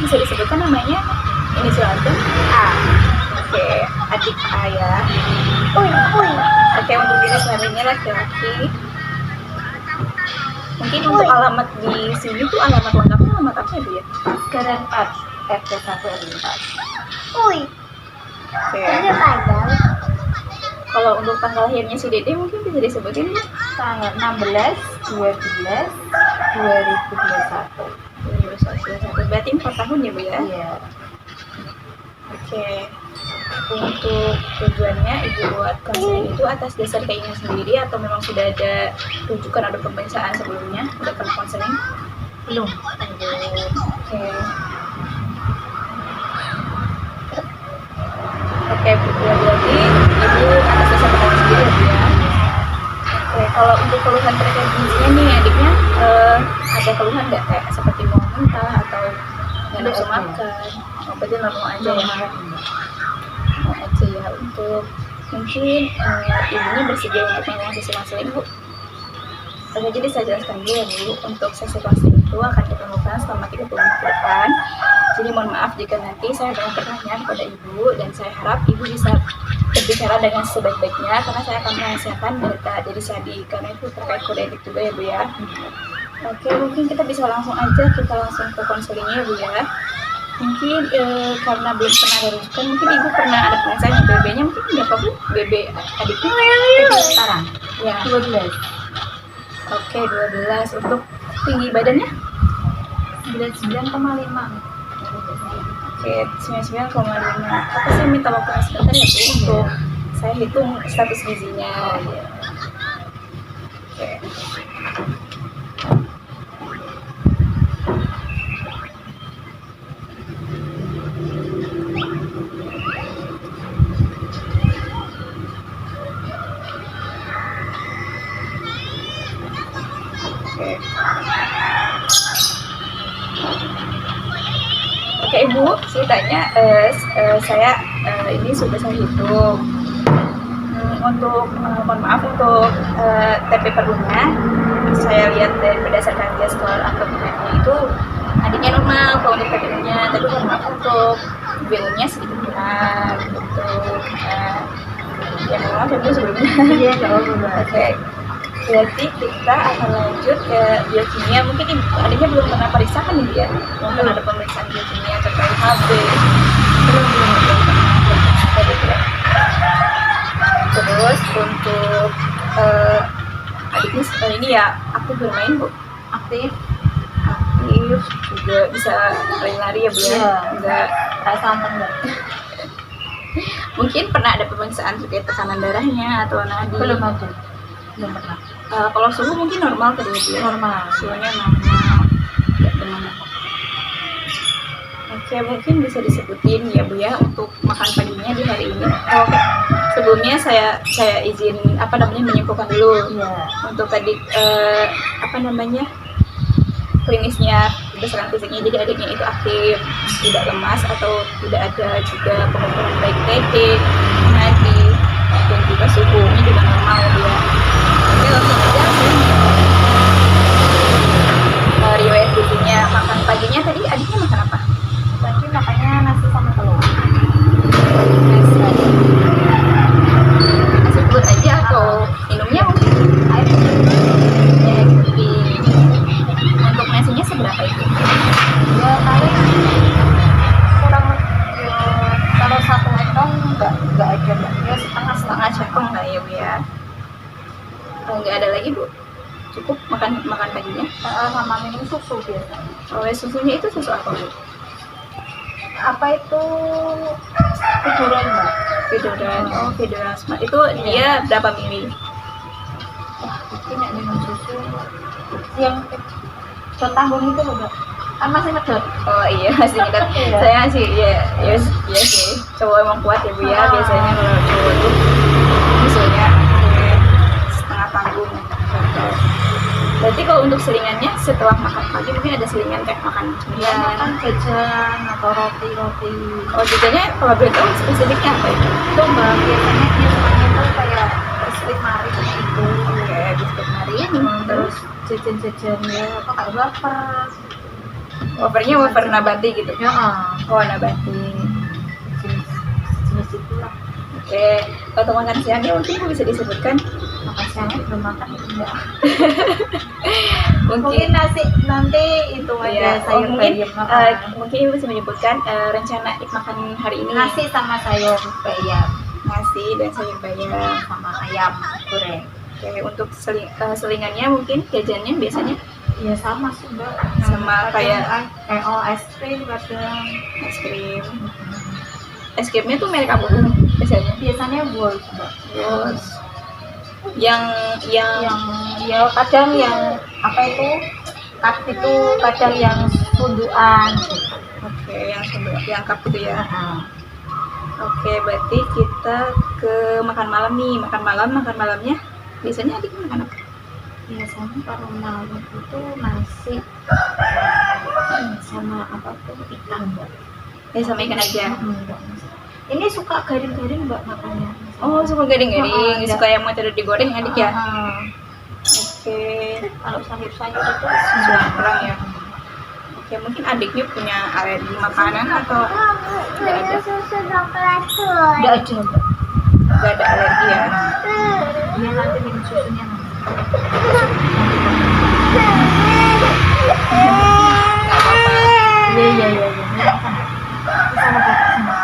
bisa disebutkan namanya inisial aja. A. Oke, adik A ya. Oke, untuk jenis kelaminnya laki-laki. Mungkin untuk alamat di sini tuh alamat lengkapnya alamat apa ya Bu ya? Sekarang 4 RT 1 RW 4. Oke. Kalau untuk tanggal lahirnya si Dede mungkin bisa disebutin ya? Tanggal 16 12 2021. 2021. Berarti 4 tahun ya Bu ya? Iya. Oke. Untuk tujuannya Ibu buat konseling itu atas dasar keinginan sendiri atau memang sudah ada rujukan atau pemeriksaan sebelumnya? Udah pernah konseling? Belum. Oke. Oke, berarti Ibu atas dasar keinginan sendiri ya Bu ya? Oke, kalau untuk keluhan terkait gizinya nih adiknya ada keluhan nggak kayak seperti mau muntah atau nggak nafsu makan? Oh, berarti normal aja ya? Normal aja ya. Untuk mungkin ibunya bersedia untuk melakukan sesi konseling Bu? Oke, jadi saya jelaskan dulu ya Bu, untuk sesi konseling itu akan kita lakukan selama 30 menit ke depan. Jadi mohon maaf jika nanti saya banyak pertanyaan kepada Ibu dan saya harap Ibu bisa berbicara dengan sebaik-baiknya karena saya akan merahasiakan data diri Sadi karena itu terkait kode etik juga ya Bu ya. Oke, mungkin kita bisa langsung ke konselingnya ya Bu ya. Mungkin karena belum pernah ada rujukan, mungkin Ibu pernah ada pemeriksaan BB-nya mungkin berapa Bu? BB adiknya Sekarang ya 12. Oke, 12. Untuk tinggi badannya? 99,5. Oke, 99,5. Apa saya minta waktu sebentar ya Bu untuk saya hitung status gizinya. Oke. Oke Ibu, ceritanya saya ini sudah saya hitung. Untuk mohon maaf untuk TP perlunya, saya lihat dari berdasarkan dia skor angka bulannya itu adiknya normal kalau untuk TP-nya, tapi mohon maaf untuk bilnya sedikit kurang gitu. Ya mohon maaf ya Bu sebelumnya. Iya, nggak apa-apa. Oke. Berarti kita akan lanjut ke biokimia. Mungkin adiknya belum pernah periksa kan ya? Mungkin ada pemeriksaan biokimia terkait HB. Belum pernah. Terus untuk adiknya ini ya aktif bermain Bu? Aktif juga bisa lari-lari ya Bu ya? Enggak Rasa aman nggak? Mungkin pernah ada pemeriksaan terkait tekanan darahnya atau nadi? Belum ada. Belum pernah. Kalau suhu mungkin normal kedua dia. Normal. Suhunya normal. Oke, mungkin bisa disebutin ya Bu ya untuk makan paginya di hari ini. Oke. Sebelumnya saya izin menyimpulkan dulu. Iya. Untuk tadi klinisnya berdasarkan fisiknya, jadi adiknya itu aktif, tidak lemas atau tidak ada juga pengukuran baik TB, nadi dan juga suhunya juga normal ya. Oke, langsung aja riwayat gizinya. Makan paginya tadi adiknya makan apa? Tadi makannya nasi sama telur. Nasi telur aja atau minumnya mungkin Air putih. Untuk nasinya seberapa itu? ya paling kurang ya, kalau 1 ekor nggak ada Mbak. Ya Setengah cekong lah ya Bu ya. Nggak ada lagi Bu? Cukup makan paginya? sama minum susu biasa. Oh, susunya itu susu apa Bu? Apa itu tiduran Mbak? Tiduran. Oh, tiduran smart. Itu dia berapa mili? Mungkin yang minum susu yang setahun itu loh Mbak. Kan masih ngedot. Oh iya, masih dekat. Iya. Saya masih iya sih. Cowok emang kuat ya Bu ya. Biasanya kalau cowok tuh misalnya setengah panggung. Berarti kalau untuk selingannya setelah makan pagi mungkin ada selingan kayak makan Ya cemilan. kan jajan atau roti. Oh, jajannya kalau boleh tahu spesifiknya apa itu? Itu Mbak biasanya dia sukanya tuh kayak biskuit mari gitu. Oke, biskuit Maria Terus jajan-jajan ya apa kayak wafer. Wafernya wafer nabati gitu. Ya, Oh, nabati. jenis itulah. Oke, untuk makan siangnya mungkin bisa disebutkan Makan siangnya belum makan enggak. mungkin Mungkin nasi nanti itu ya, aja sayur mungkin bayam mungkin ibu bisa menyebutkan rencana makan hari ini. nasi sama sayur bayam Nasi dan sayur bayam. sama ayam goreng. Oke, untuk selingannya mungkin jajannya biasanya Ya sama sih mbak. Sama kayak- es krim kadang. es krim. Es krimnya tuh merek apa tuh biasanya? Biasanya Wolf mbak. Terus yang Yang ya kadang yang apa itu cup itu kadang yang sundukan. oke, yang cup itu ya. Heeh. Oke, berarti kita ke makan malam nih. Makan malamnya biasanya adik makan apa? Biasanya kalau malam itu nasi sama apa tuh ikan mbak. Sama ikan aja. Mbak. Ini suka garing-garing mbak makannya. Oh, suka garing-garing, Oh, suka yang metode digoreng adik ya. Heeh. Oke, Kalau sayur-sayur itu kurang ya. Oke, mungkin adiknya punya alergi makanan atau nggak ada? Nggak ada mbak. Nggak ada alergi ya. Dia nanti minum susunya nanti. Nggak apa-apa. Iya. Sama kakak sama.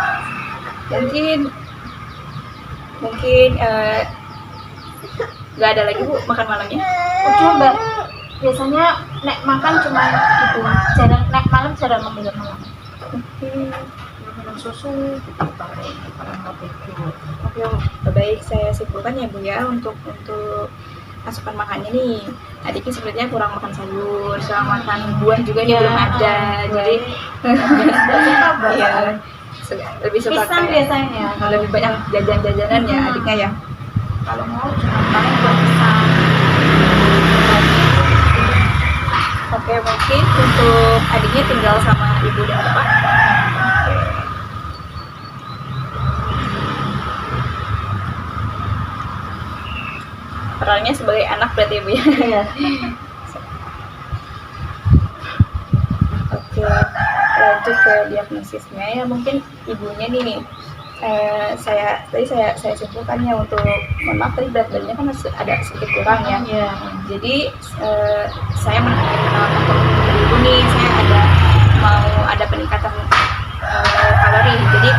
Mungkin nggak ada lagi bu makan malamnya. Udah mbak. Biasanya nek makan cuma gitu. Jarang nek malam jarang minum malam. Minum susu gitu pakai tidur. Oke, baik saya simpulkan ya bu ya untuk asupan makannya nih. Adiknya sebenarnya kurang makan sayur, kurang makan buah juga nih belum ada. Jadi suka mbak. iya, lebih suka Pisang kayak- biasanya. lebih banyak jajan-jajanan ya adiknya ya. Kalau mau cuma paling buat pisang. Oke, mungkin untuk adiknya tinggal sama ibu dan bapak. Oke. Perannya sebagai anak berarti ibu ya. Iya. Oke, lanjut ke diagnosisnya ya, mungkin ibunya nih saya simpulkan ya untuk mohon maaf tadi berat badannya kan masih ada sedikit kurang ya. Iya. Jadi saya menawarkan ke ibu nih, saya mau ada peningkatan kalori. Jadi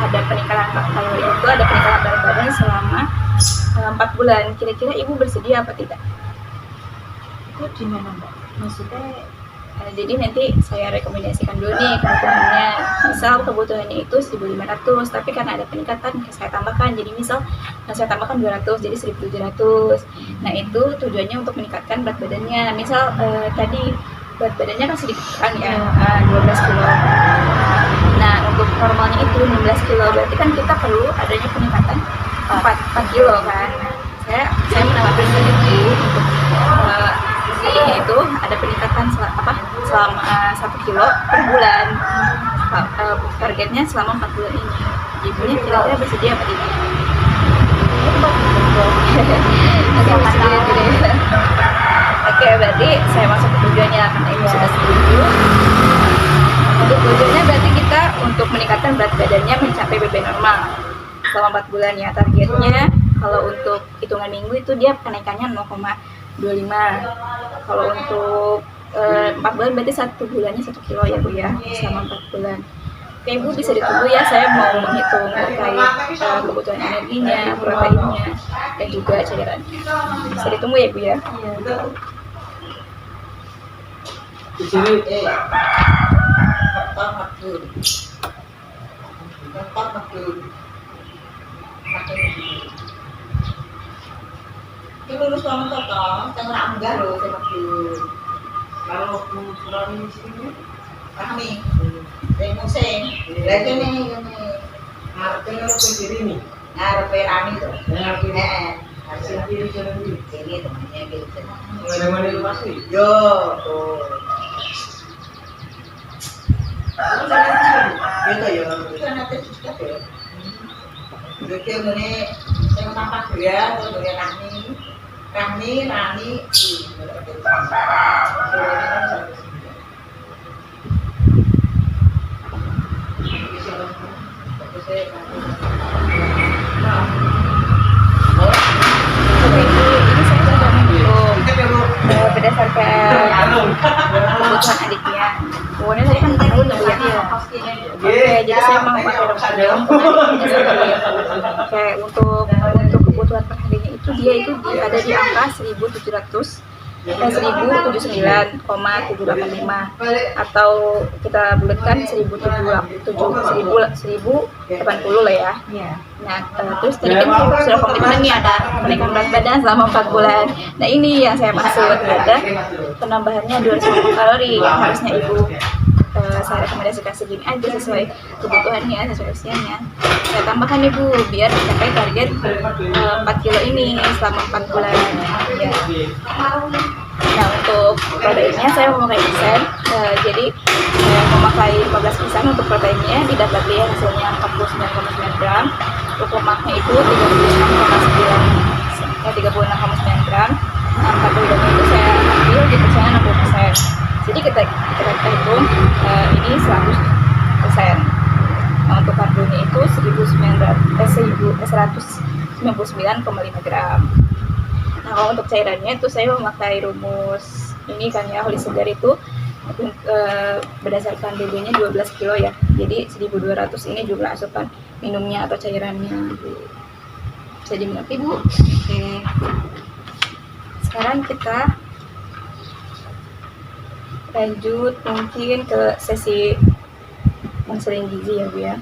ada peningkatan kalori itu ada peningkatan berat badan selama 4 bulan. Kira-kira ibu bersedia apa tidak? Itu di mana mbak? Maksudnya Jadi nanti saya rekomendasikan dulu nih kebutuhannya. Misal kebutuhannya itu 1.500, tapi karena ada peningkatan saya tambahkan. Jadi misal saya tambahkan 200, jadi 1.700. Nah itu tujuannya untuk meningkatkan berat badannya. Misal tadi berat badannya kan sedikit kan ya, 12 kilo. Nah untuk normalnya itu 16 kilo, berarti kan kita perlu adanya peningkatan 4 kilo kan. Nah, saya menawarkan itu untuk adiknya itu ada peningkatan selama 1 kilo per bulan. Targetnya selama 4 bulan ini. Ibunya kira-kira bersedia apa tidak? Oke, berarti saya masuk ke tujuannya karena ibu sudah setuju. Untuk tujuannya berarti kita untuk meningkatkan berat badannya mencapai BB normal selama 4 bulan ya. Targetnya kalau untuk hitungan minggu itu dia kenaikannya 0,25. Kalau untuk 4 bulan berarti 1 bulannya 1 kilo ya bu ya, selama 4 bulan. Oke ibu bisa ditunggu ya, saya mau menghitung terkait kebutuhan energinya, proteinnya, dan juga cairannya. Bisa ditunggu ya bu ya. Di sini Ini lulus kamu total, setengah enggak loh saya waktu kalau kurang di sini kami dari musim. Lagi nih, artinya lo sendiri nih. ngarep Rani tuh. Yang Hasil kiri jalan ini. ini temannya gitu. Nggak ada mana yang pasti. Yo, tuh. Terus ada gitu ya. Itu nanti sudah ya. Jadi ini saya tampak dia, terus dia Rani. Oke, ini saya sudah menghitung berdasarkan kebutuhan adiknya. Pokoknya saya kan tahun ya. Oke, jadi saya mau pakai rokadam kayak untuk kebutuhan per harinya itu dia itu ada di angka 1.079,785 atau kita bulatkan 1.080 lah ya. Nah, terus tadi kan saya sudah komitmen nih ada kenaikan berat badan selama 4 bulan. Nah, ini yang saya maksud, ada penambahannya 250 kalori. Harusnya ibu saya rekomendasikan segini aja sesuai kebutuhannya, sesuai usianya. Saya tambahkan ibu biar mencapai target 4 kilo ini selama 4 bulan ya. Nah, untuk proteinnya saya memakai pisan, jadi memakai 15 pisan untuk proteinnya, didapati hasilnya 49,9 gram. Untuk lemaknya itu 36,9 gram. Nah, karbohidratnya itu saya ambil di persen 60%. Jadi kita hitung ini 100%. Nah, untuk karbonya itu 199,5 gram. Nah, kalau untuk cairannya itu saya memakai rumus ini kan ya, Holy Segar itu berdasarkan BB-nya 12 kilo ya. Jadi 1.200 ini jumlah asupan minumnya atau cairannya. Bisa dimengerti Bu? Oke. Sekarang kita lanjut mungkin ke sesi konseling gizi ya Bu ya.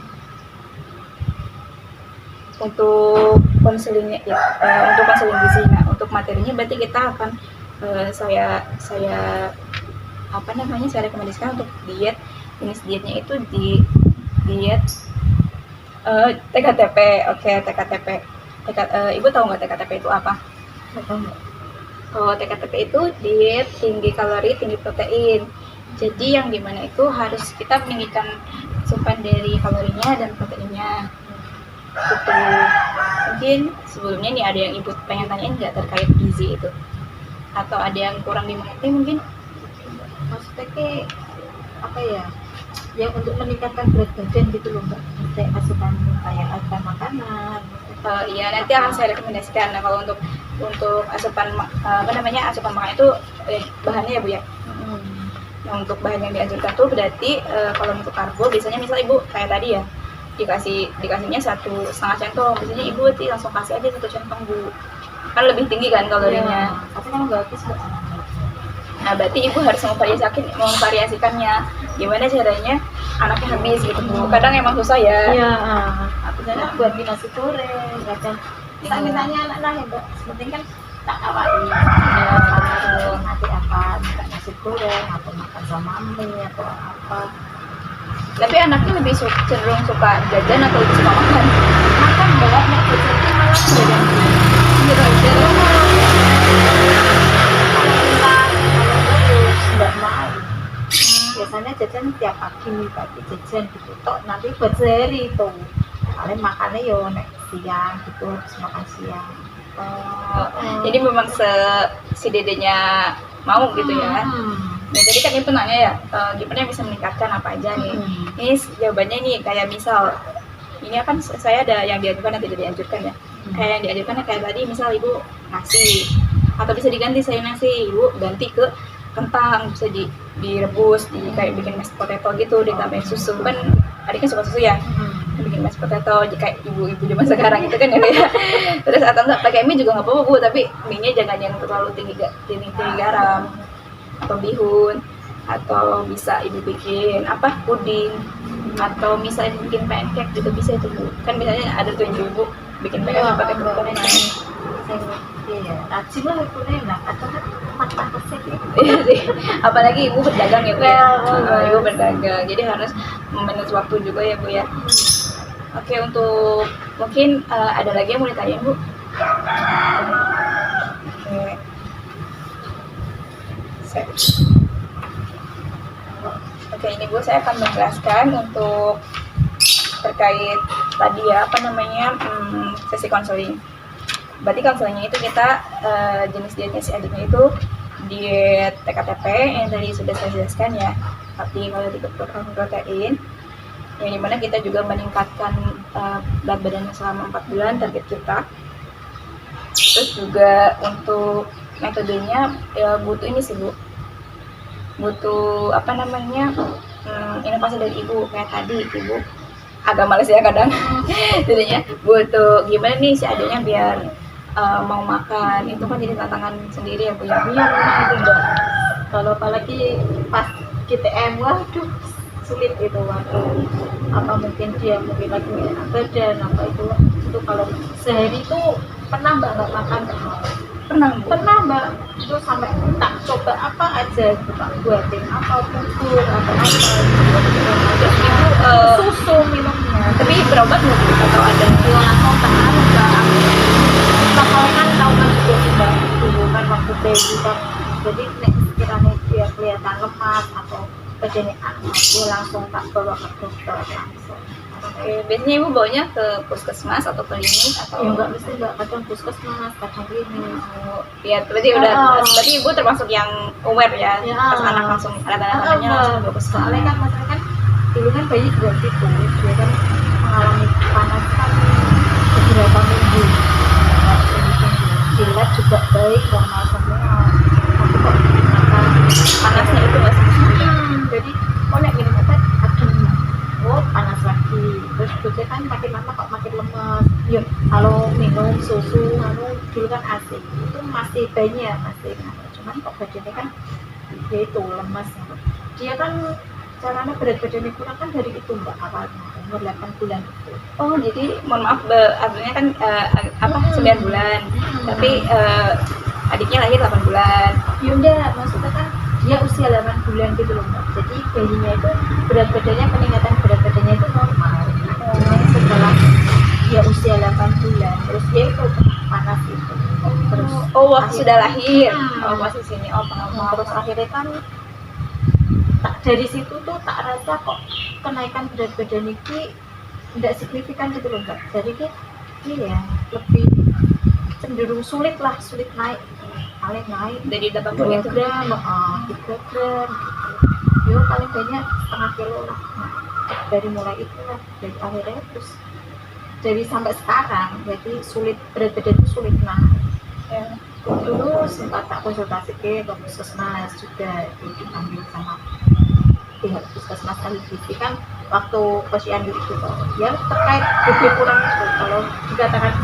Untuk konselingnya ya, untuk konseling gizi. Nah, untuk materinya berarti kita akan saya rekomendasikan untuk diet. Jenis dietnya itu di diet TKTP. Oke, TKTP. Ibu tahu nggak TKTP itu apa? Oh, TKTP itu diet tinggi kalori, tinggi protein. Jadi yang dimana itu harus kita meninggikan asupan dari kalorinya dan proteinnya. Gitu. Mungkin sebelumnya nih ada yang ibu pengen tanyain nggak terkait gizi itu, atau ada yang kurang dimengerti mungkin? Maksudnya kayak apa ya? Ya untuk meningkatkan berat badan gitu loh Mbak. Kayak asupan makanan. Iya, nanti akan saya rekomendasikan. Nah, kalau untuk asupan asupan makan itu bahannya ya Bu ya. Nah, untuk bahan yang dianjurkan tuh berarti kalau untuk karbo biasanya misal ibu kayak tadi ya dikasihnya 1,5 centong, biasanya ibu langsung kasih aja 1 centong Bu, kan lebih tinggi kan kalorinya. Tapi kan nggak habis Mbak. Nah, berarti ibu harus memvariasikannya. Gimana caranya anaknya habis gitu Bu? Kadang emang susah ya. Iya, aku jadi buat nasi goreng, kadang misalnya anak-anak ya Mbak, sepenting kan tak awalin nanti apa makan nasi goreng atau makan sama mie atau apa. Tapi anaknya lebih cenderung suka jajan atau lebih suka makan? Makan Mbak, nek jajan itu malah jajan Jajan. Nggak mau. Biasanya jajan tiap pagi jajan gitu tok, nanti buat sehari tuh paling makannya yo nek siang gitu, habis makan siang. Jadi memang si dedenya mau gitu ya. Nah, jadi kan ibu nanya ya, gimana bisa meningkatkan apa aja nih? Ini jawabannya nih kayak misal ini kan saya ada yang dianjurkan dan tidak dianjurkan ya. Kayak yang dianjurkan kayak tadi misal ibu nasi, atau bisa diganti saya nasi, ibu ganti ke kentang, bisa direbus, kayak bikin mashed potato gitu, ditambahin susu. Kan adiknya suka susu ya, bikin mashed potato kayak ibu-ibu zaman sekarang itu kan ya. Terus atau enggak pakai mie juga nggak apa-apa Bu, tapi mie-nya jangan yang terlalu tinggi garam atau bihun, atau bisa ibu bikin puding, atau misalnya bikin pancake juga bisa itu Bu. Kan misalnya ada tuh ibu bikin pancake pakai protein. Iya, rajin lah itu enak. Atau kan makan resep itu. Iya sih, apalagi ibu berdagang ya Bu ya. Ibu berdagang, jadi harus memanage waktu juga ya Bu ya. Oke, untuk mungkin ada lagi yang mau ditanyain Bu? Oke. Oke, ini Bu, saya akan menjelaskan untuk terkait tadi ya sesi konseling. Berarti konselingnya itu kita jenis dietnya si adiknya itu diet TKTP yang tadi sudah saya jelaskan ya. Tapi kalau di protein yang dimana kita juga meningkatkan berat badannya selama 4 bulan target kita. Terus juga untuk metodenya ya butuh ini sih Bu, butuh inovasi dari ibu. Kayak tadi ibu agak males ya kadang jadinya butuh gimana nih si adiknya biar mau makan, itu kan jadi tantangan sendiri ya Bu ya. Iya memang itu Mbak. Kalau apalagi pas GTM, waduh sulit itu waktu apa mungkin dia mungkin lagi enak badan apa itu kalau sehari itu pernah Mbak nggak makan pernah Mbak itu sampai tak coba apa aja gitu tak buatin apa bubur atau apa gitu. Susu minumnya Tapi berobat nggak Bu? Atau ada ya langsung tahan Mbak. Kalau kan tahu kan juga sih Mbak dulu kan waktu bayi kan jadi sekiranya dia kelihatan lemas atau badannya anget dia langsung tak bawa ke dokter langsung. biasanya ibu bawanya ke puskesmas atau klinik atau Ya enggak mesti Mbak, kadang puskesmas, kadang klinik. ya berarti berarti ibu termasuk yang aware ya, Ya. pas anak langsung ada tanda-tandanya langsung bawa puskesmas. Soalnya kan maksudnya kan dulu kan bayi juga gitu, dia kan mengalami panas kan beberapa minggu. Di lab juga baik, normal semua. Tapi kok makan Panasnya itu nggak sih? jadi oh nek minum obat aduh oh panas lagi terus juga kan makin lama kok makin lemes yuk kalau minum susu dulu kan asik itu masih banyak masih cuman kok badannya kan dia itu lemes dia kan caranya berat badannya kurang kan dari itu Mbak awalnya umur 8 bulan itu. Oh jadi mohon maaf artinya kan 9 bulan tapi adiknya lahir 8 bulan. Yunda maksudnya kan dia usia 8 bulan gitu loh Mbak. Jadi bayinya itu berat badannya peningkatan berat badannya itu normal. Cuman setelah dia usia 8 bulan terus dia itu panas itu. Terus Waktu sudah lahir. Hmm. Posisinya pengalaman. terus akhirnya kan dari situ tuh tak rasa kok kenaikan berat badan ini tidak signifikan gitu loh Mbak. Jadi ini ya lebih cenderung sulit naik. Paling naik Dari 8 2 itu. gram, 3 gram gitu. Paling banyak setengah kilo lah. Nah, dari mulai itu lah, dari akhirnya terus dari sampai sekarang, jadi sulit berat badan itu sulit naik. Ya. Dulu sempat tak konsultasi ke puskesmas juga, dipanggil sama pihak puskesmas televisi kan waktu posyandu itu ya terkait BB kurang itu kalau dikatakan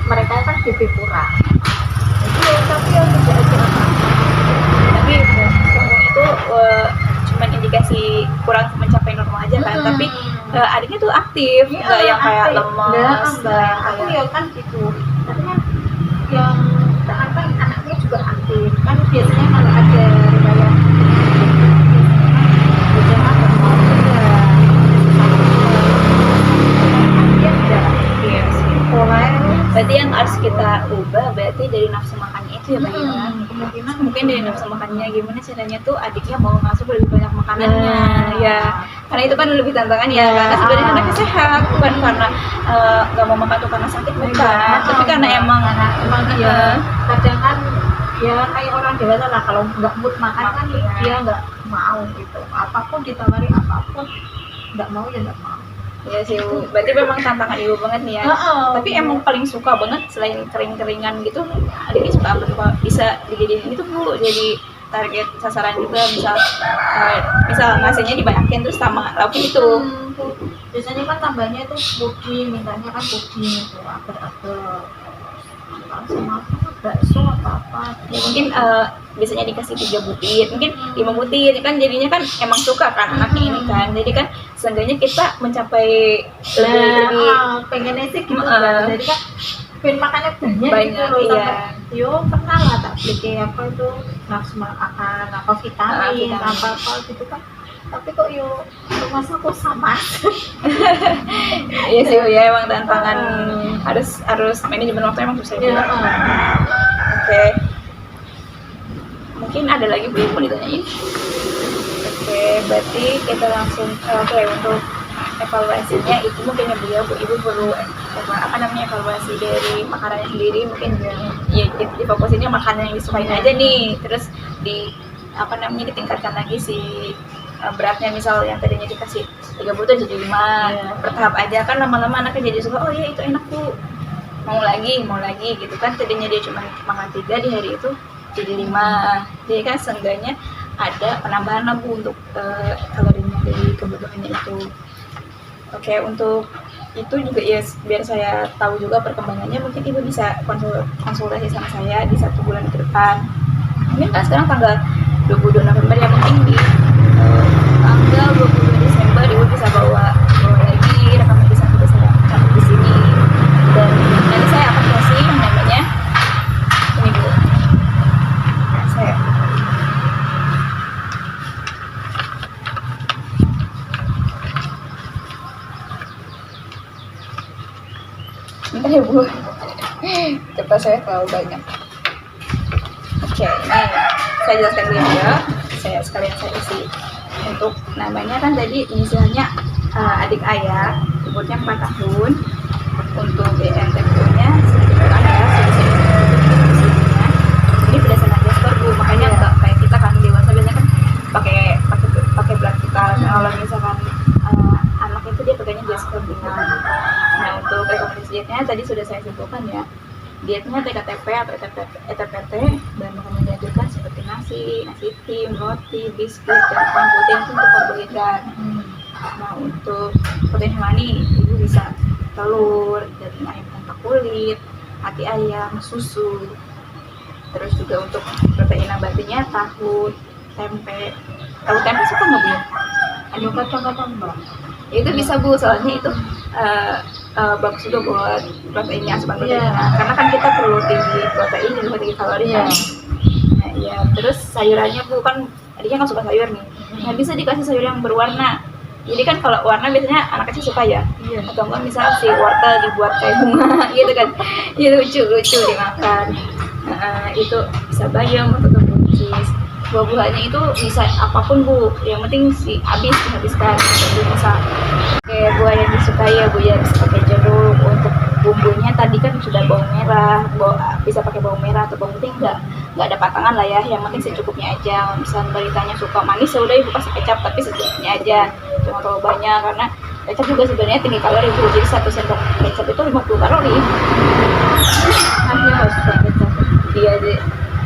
mereka kan BB kurang. Tapi ya tidak ada Tapi itu cuma indikasi kurang mencapai normal aja kan. Tapi adiknya tuh aktif, nggak yang kayak lemas. Mbak. Aku ya kan gitu. Tapi kan yang kan anaknya juga aktif. Kan biasanya kalau ada riwayat biasanya dia tidak Iya sih. pola Berarti yang harus kita ubah berarti dari nafsu makannya itu ya Mbak ya. kemungkinan Mungkin dari nafsu makannya gimana caranya tuh adiknya mau masuk lebih banyak makanannya ya, karena itu kan lebih tantangan ya, karena sebenarnya anaknya sehat bukan karena nggak mau makan tuh karena sakit bukan, tapi karena emang dia kadang kan ya kayak orang dewasa lah kalau nggak mood makan kan dia nggak mau gitu apapun ditawari apapun nggak mau ya nggak mau. ya sih Bu. Berarti memang tantangan ibu banget nih ya. Tapi emang paling suka banget selain kering-keringan gitu adiknya suka apa bisa dijadiin itu Bu, jadi target sasaran juga, misal nasinya dibanyakin terus sama lauk itu. Biasanya kan tambahnya itu puding, mintanya kan puding itu agar-agar sama bakso apa Ya mungkin biasanya dikasih 3 butir, mungkin 5 butir kan jadinya kan emang suka kan anaknya ini kan, jadi kan seenggaknya kita mencapai lebih pengennya sih gitu kan. Jadi kan pengen makannya banyak gitu loh iya. sampai yo pernah lah tak beli apa itu nafsu makan apa vitamin apa gitu kan tapi kok yo masa kok sama. Iya sih ya, emang tantangan harus manajemen waktu emang susah juga. Oke. Mungkin ada lagi Bu yang mau ditanyain? Oke, berarti kita langsung untuk evaluasinya itu mungkin ya beliau ibu perlu evaluasi dari makanannya sendiri, mungkin ya difokusinnya makanan yang disukain aja nih, terus ditingkatkan lagi si beratnya, misal yang tadinya dikasih 30 jadi 5. Iya. Bertahap aja kan, lama-lama anaknya jadi suka, oh ya itu enak tuh, mau lagi gitu kan. Tadinya dia cuma makan 3 di hari itu jadi 5. Jadi kan seenggaknya ada penambahan lah Bu untuk kalorinya dari kebutuhannya itu. Oke, untuk itu juga ya biar saya tahu juga perkembangannya, mungkin Ibu bisa konsultasi sama saya di 1 bulan ke depan. Mungkin kan sekarang tanggal 22 November ya, mungkin di tanggal 22 Desember Ibu bisa bawa lagi rekam medis yang sudah saya catat di sini, dan nanti saya akan kasih yang namanya ini Bu. Saya bentar ya Bu, cepat saya terlalu banyak. Oke, ini saya jelaskan dulu ya, saya isi. Untuk namanya kan tadi inisialnya adik ayah, umurnya 4 tahun. Untuk BNTP-nya sedikit kan ya, ini berdasarkan gesper Bu, makanya nggak kayak kita kan dewasa biasanya kan pakai blood kita. Kalau misalkan anak itu dia pakainya gesper Bu. Nah, untuk rekomendasi dietnya tadi sudah saya sebutkan ya. Dietnya TKTP atau ETPT, dan makanan yang dianjurkan seperti nasi tim, roti, biskuit, dan putih itu untuk karbohidrat. Nah, untuk protein hewani Ibu bisa telur, daging ayam tanpa kulit, hati ayam, susu. Terus juga untuk protein nabatinya tahu, tempe. Tahu tempe suka nggak Bu? Ada kacang-kacang Mbak. Itu bisa Bu, soalnya itu bagus juga buat proteinnya, asupan proteinnya. Karena kan kita perlu tinggi protein dan tinggi kalori kan. Nah iya, terus sayurannya Bu, kan adiknya kan suka sayur nih. Nah bisa dikasih sayur yang berwarna. Jadi kan kalau warna biasanya anak kecil suka ya. Atau enggak misal si wortel dibuat kayak bunga gitu kan. Itu lucu dimakan. Nah, itu bisa bayam atau buncis. Buah-buahnya itu bisa apapun Bu, yang penting dihabiskan. Jadi bisa kayak buah yang disukai ya Bu ya, bisa pakai jeruk. Untuk bumbunya tadi kan sudah bawang merah, bisa pakai bawang merah atau bawang putih, nggak ada patangan lah ya, yang penting secukupnya aja. Misalnya beritanya suka manis ya udah Ibu kasih kecap, tapi secukupnya aja, jangan terlalu banyak, karena kecap juga sebenarnya tinggi kalori Bu. Jadi 1 sendok kecap itu 50 kalori. Akhirnya harus pakai kecap. Iya deh,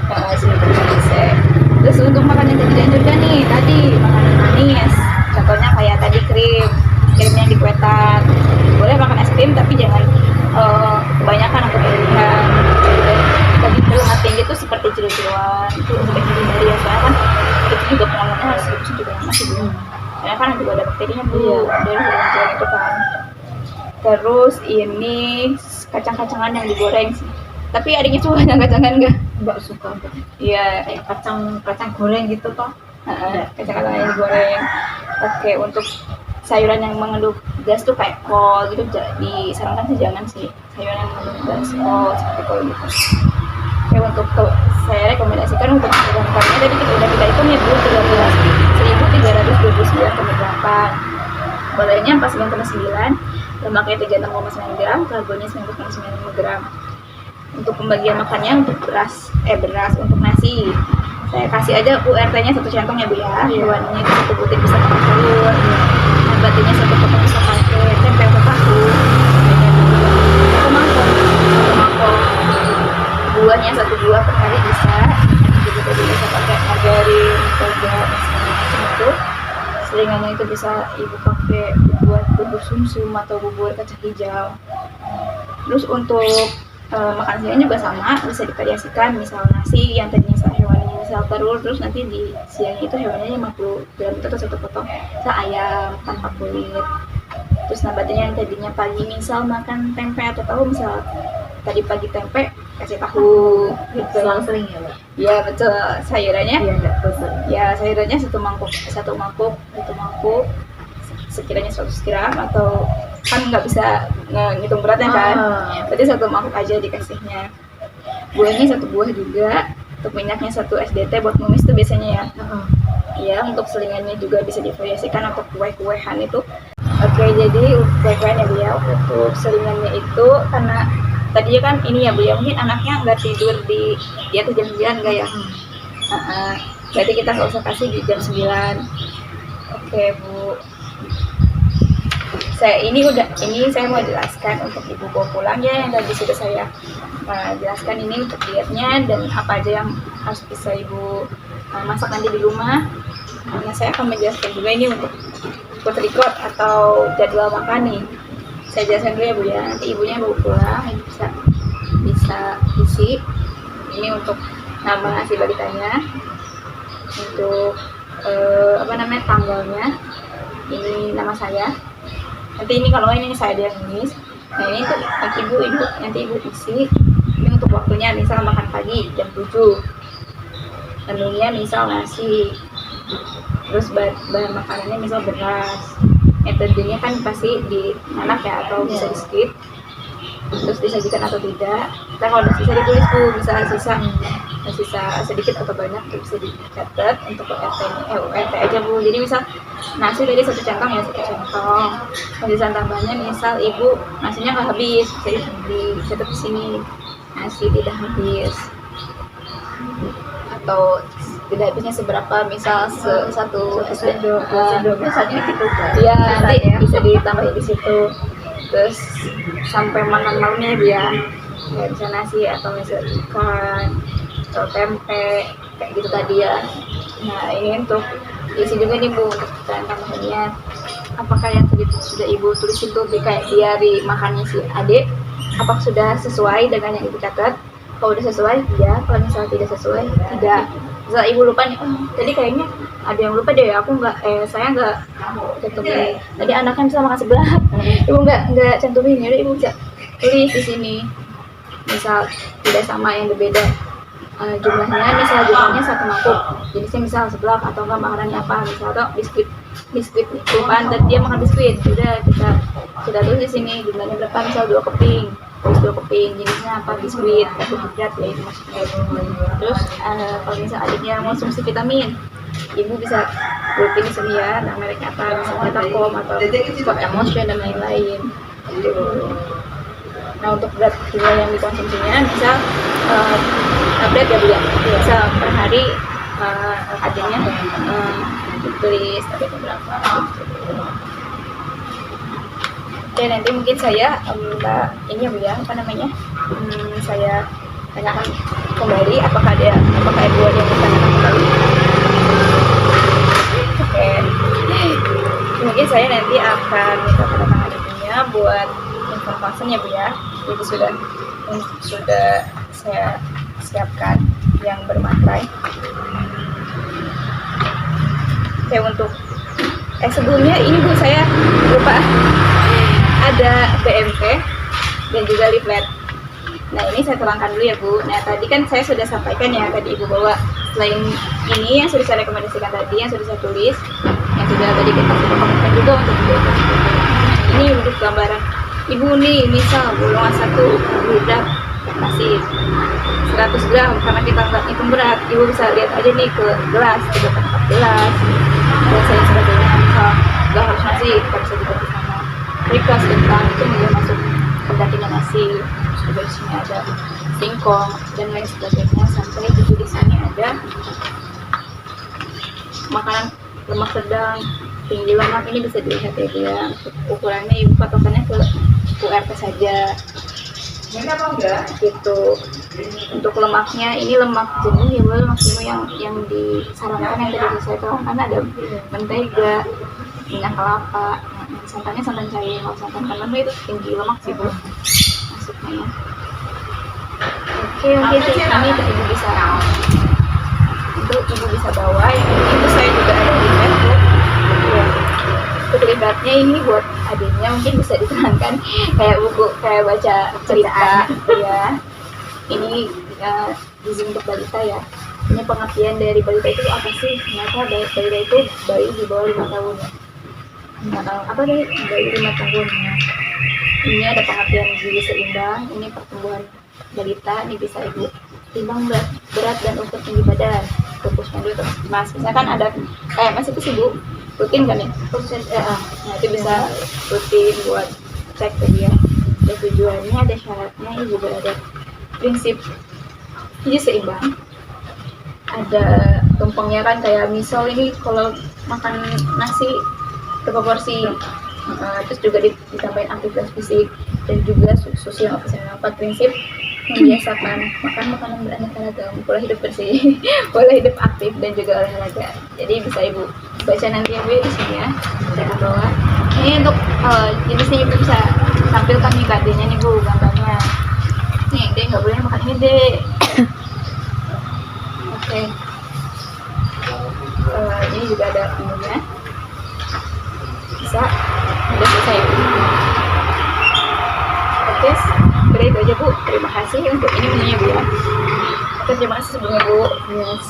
bisa. Terus untuk makanan yang dianjurkan nih tadi makanan manis, contohnya kayak tadi krim yang dikuetan. Boleh makan es krim tapi jangan kebanyakan atau berlebihan. Tadi lemak tinggi itu seperti jeru-jeruan itu untuk dihindari ya, soalnya kan itu juga pengolahannya harus direbus juga yang masih belum. Karena kan juga ada bakterinya Bu dari jeruan itu kan. Terus ini kacang-kacangan yang digoreng sih. Tapi adiknya suka kacang-kacangan nggak? Mbak suka Mbak. Iya, Kayak kacang goreng gitu toh. kacang-kacang yang digoreng. Oke, untuk sayuran yang mengandung gas tuh kayak kol gitu disarankan sih jangan sih, sayuran yang mengandung gas, kol seperti kol gitu. Oke, untuk saya rekomendasikan untuk makannya tadi kita hitung ya Bu, 13.329 kg. Kalorinya 49,9, lemaknya 36,9 gram, karbonya 99 gram. Untuk pembagian makannya untuk beras untuk nasi saya kasih aja URT-nya 1 centong ya Bu ya. Hewaninya itu 1 butir bisa pakai telur, nabatinya 1 potong bisa pakai tempe atau tahu, atau mangkok. Buahnya 1 buah per hari bisa. Jadi bisa pakai margarin, toga, dan segala macam itu. Selingannya itu bisa Ibu pakai buat bubur sumsum atau bubur kacang hijau. Terus untuk makan siangnya juga sama, bisa divariasikan. Misal nasi yang tadinya hewaninya misal telur, terus nanti di siangnya itu hewaninya 50 gram itu atau 1 potong misal ayam tanpa kulit. Terus nabatinya yang tadinya pagi misal makan tempe atau tahu, misal tadi pagi tempe kasih tahu gitu. Selang-seling ya Mbak. Iya betul. Sayurannya Iya enggak bosan. ya sayurannya satu mangkuk sekiranya 100 gram, atau kan nggak bisa ngitung beratnya kan, berarti 1 mangkuk aja dikasihnya. Buahnya 1 buah juga. Untuk minyaknya 1 SDT buat numis tuh biasanya ya. Ya, untuk selingannya juga bisa divariasikan untuk kue-kuehan itu. Oke, jadi kue-kuehan ya Bu ya. Untuk selingannya itu karena tadinya kan ini ya Bu ya, mungkin anaknya nggak tidur di atas jam 9 nggak ya? Berarti kita nggak usah kasih di jam 9. Oke Bu. saya mau jelaskan untuk ibu bawa pulang ya, yang tadi sudah saya jelaskan ini untuk dietnya dan apa aja yang harus bisa ibu masak nanti di rumah. Nah, saya akan menjelaskan juga ini untuk food record atau jadwal makan nih. Saya jelaskan dulu ya Bu ya, nanti ibunya bawa pulang ini bisa isi ini untuk nama si balitanya, untuk tanggalnya, ini nama saya. Nanti ini kalau ini saya dia nulis. Nah ini untuk ibu nanti ibu isi. Ini untuk waktunya misal makan pagi jam 7. Menunya misal nasi. Terus bahan makanannya misal beras. Metodenya kan pasti di anak ya atau bisa di skip. Terus disajikan atau tidak. Nah kalau udah sisa ditulis Bu, bisa sisa sedikit atau banyak itu bisa dicatat untuk URT aja Bu. Jadi misal nasi tadi 1 centong ya 1 centong. Kebiasaan tambahnya misal ibu nasinya nggak habis, jadi dicatat di sini nasi tidak habis atau tidak habisnya seberapa, misal satu sendok misalnya gitu ya, nanti bisa ditambahin di situ. Terus sampai makan malamnya ya bisa nasi atau misal ikan atau tempe kayak gitu tadi ya. Nah ini untuk isi juga nih Bu untuk bahan tambahannya. Apakah yang tadi sudah ibu tulis itu kayak diari makannya si adik, apakah sudah sesuai dengan yang ibu catat? Kalau udah sesuai ya, kalau misalnya tidak sesuai tidak. Misal ibu lupa nih, tadi kayaknya ada yang lupa deh, saya nggak cantumin. Tadi anaknya bisa makan sebelah, ibu nggak cantumin, jadi ibu bisa tulis di sini. Misal tidak sama yang berbeda jumlahnya, misal jumlahnya 1 mangkuk, jadi saya misal sebelah atau enggak makanannya apa, misal atau biskuit lupaan dan dia makan biskuit, sudah kita tulis di sini jumlahnya berapa, misal 2 keping, terus 2 keping jenisnya apa, biskuit karbohidrat ya itu maksudnya. Terus kalau misal adiknya konsumsi vitamin, ibu bisa tulis di sini ya, nah mereknya apa, misalnya Takom atau Sport Emotion dan lain-lain gitu. Nah untuk berat jumlah yang dikonsumsinya misal tablet ya Bu ya, misal per hari adanya tulis tapi berapa gitu. Oke, nanti mungkin saya ini ya Bu ya, saya tanyakan kembali apakah ibu ada yang ditanyakan kembali. Oke, mungkin saya nanti akan minta kedatangan ibunya buat informasinya Bu ya. Jadi sudah saya siapkan yang bermaterai. Oke, untuk sebelumnya ini Bu saya lupa ada BMP dan juga leaflet. Nah ini saya terangkan dulu ya Bu. Nah tadi kan saya sudah sampaikan ya, tadi ibu bawa selain ini yang sudah saya rekomendasikan tadi, yang sudah saya tulis, yang sudah tadi kita komentar juga untuk video. Ini untuk gambaran ibu nih, misal golongan 1 karbohidrat masih 100 gram, karena kita nggak hitung berat, ibu bisa lihat aja nih ke gelas, ke tempat gelas dan sebagainya. Misal nggak harus nasi, kita bisa juga di sana request tentang itu juga masuk pendampingan nasi. Juga di sini ada singkong dan lain sebagainya, sampai di sini ada makanan lemak sedang, tinggi lemak, ini bisa dilihat ya Bu ya. Ukurannya ibu patokannya ke URT saja. Ini apa enggak? Gitu. Untuk lemaknya ini lemak jenuh ya Bu, lemak jenuh yang disarankan yang tadi saya tahu kan ada mentega, minyak kelapa, santannya santan cair. Kalau santan kental itu tinggi lemak sih Bu masuknya. Oke, mungkin ini ibu bisa bawa. Itu saya juga ada di Facebook. Ya. Terlibatnya ini buat adiknya, mungkin bisa diterangkan kayak buku, kayak baca cerita ya. Ini gizi untuk balita ya. Ini pengertian dari balita itu apa sih? Ternyata balita itu bayi di bawah 5 tahun ya. Apa nih? Bayi 5 tahun ya. Ini ada pengertian gizi seimbang. Ini pertumbuhan balita, ini bisa ibu timbang berat dan ukur tinggi badan. Fokusnya dulu terus Mas. Misalkan ada kayak Mas itu sih Bu, rutin kan ya? Nah itu bisa rutin buat cek tadi ya. Ada tujuannya, ada syaratnya, ini juga ada prinsip gizi seimbang. Ada tumpengnya kan, kayak misal ini kalau makan nasi berapa porsi, Terus juga ditambahin aktivitas fisik dan juga sosial opsional. 4 prinsip membiasakan makan makanan beraneka ragam, pola hidup bersih, pola hidup aktif dan juga olahraga. Jadi bisa ibu baca nanti ya bu ya di sini ya, bisa ibu bawa. Ini untuk jenisnya ibu bisa tampilkan nih KD-nya nih bu, gambarnya. Nih deh nggak boleh makan ini deh. Oke. Ini juga ada ininya. Bisa, udah selesai. Oke, kira itu aja bu. Terima kasih untuk ini menunya bu ya. Oke, terima kasih sebelumnya bu. Yes.